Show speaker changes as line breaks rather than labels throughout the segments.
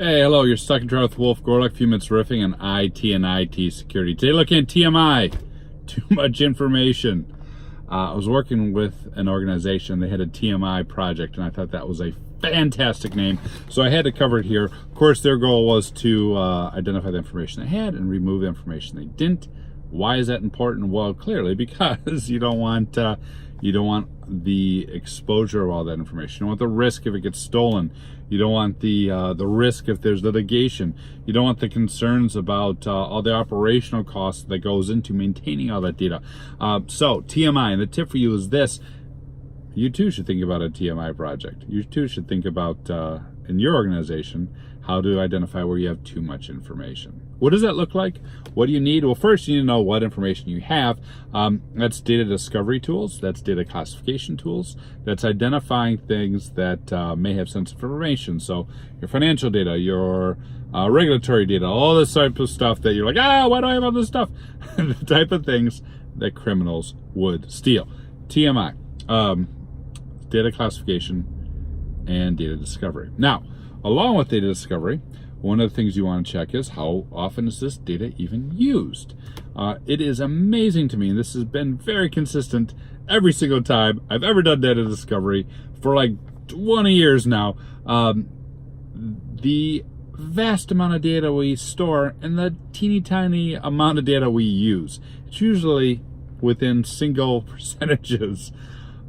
Hey, hello, you're stuck in trouble with Wolf Gorlick, few minutes riffing on IT and IT security. Today looking at TMI, too much information. I was working with an organization, they had a TMI project, and I thought that was a fantastic name, so I had to cover it here. Of course, their goal was to identify the information they had and remove the information they didn't. Why is that important? Well, clearly because you don't want the exposure of all that information. You don't want the risk if it gets stolen. You don't want the risk if there's litigation. You don't want the concerns about all the operational costs that goes into maintaining all that data. So TMI, and the tip for you is this: you too should think about a TMI project. You too should think about in your organization how to identify where you have too much information. What does that look like? What do you need? Well, first you need to know what information you have. That's data discovery tools, that's data classification tools, that's identifying things that may have sensitive information. So your financial data, your regulatory data, all this type of stuff that you're like, why do I have all this stuff? The type of things that criminals would steal. TMI, data classification and data discovery. Now, along with data discovery, one of the things you want to check is how often is this data even used? It is amazing to me, and this has been very consistent every single time I've ever done data discovery for like 20 years now. The vast amount of data we store and the teeny tiny amount of data we use. It's usually within single percentages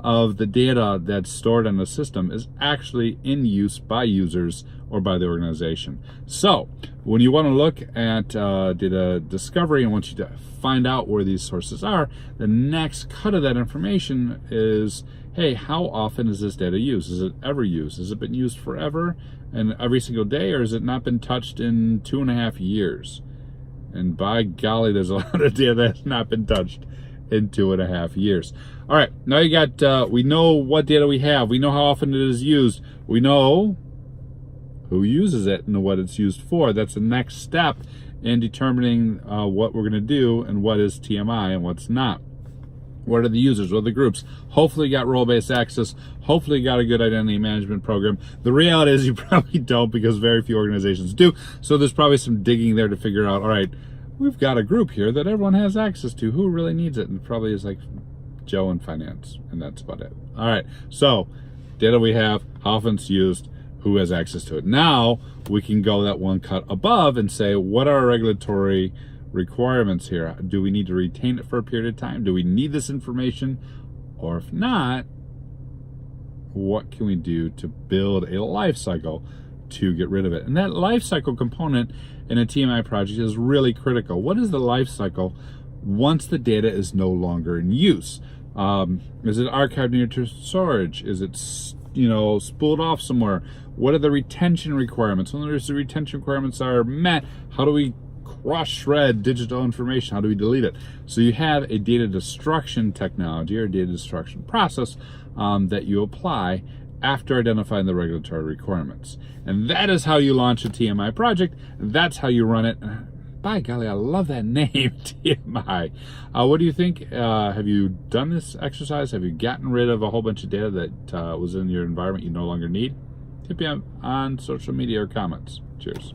of the data that's stored in the system is actually in use by users or by the organization. So when you want to look at data discovery and want you to find out where these sources are, the next cut of that information is, hey, how often is this data used? Is it ever used? Has it been used forever and every single day, or has it not been touched in 2.5 years? And by golly, there's a lot of data that's not been touched in 2.5 years. All right, now you got, we know what data we have. We know how often it is used. We know who uses it and what it's used for. That's the next step in determining what we're gonna do and what is TMI and what's not. What are the users? What are the groups? Hopefully you got role-based access. Hopefully you got a good identity management program. The reality is you probably don't, because very few organizations do. So there's probably some digging there to figure out, all right, we've got a group here that everyone has access to. Who really needs it? And it probably is like Joe in finance, and that's about it. All right, so data we have, how often it's used, who has access to it. Now we can go that one cut above and say, what are our regulatory requirements here? Do we need to retain it for a period of time? Do we need this information? Or if not, what can we do to build a life cycle to get rid of it? And that life cycle component in a TMI project is really critical. What is the life cycle once the data is no longer in use? Is it archived near storage? Is it spooled off somewhere? What are the retention requirements? When the retention requirements are met, how do we cross-shred digital information? How do we delete it? So you have a data destruction technology or data destruction process that you apply after identifying the regulatory requirements. And that is how you launch a TMI project. That's how you run it. By golly, I love that name, TMI. What do you think? Have you done this exercise? Have you gotten rid of a whole bunch of data that was in your environment you no longer need? Hit me up on social media or comments. Cheers.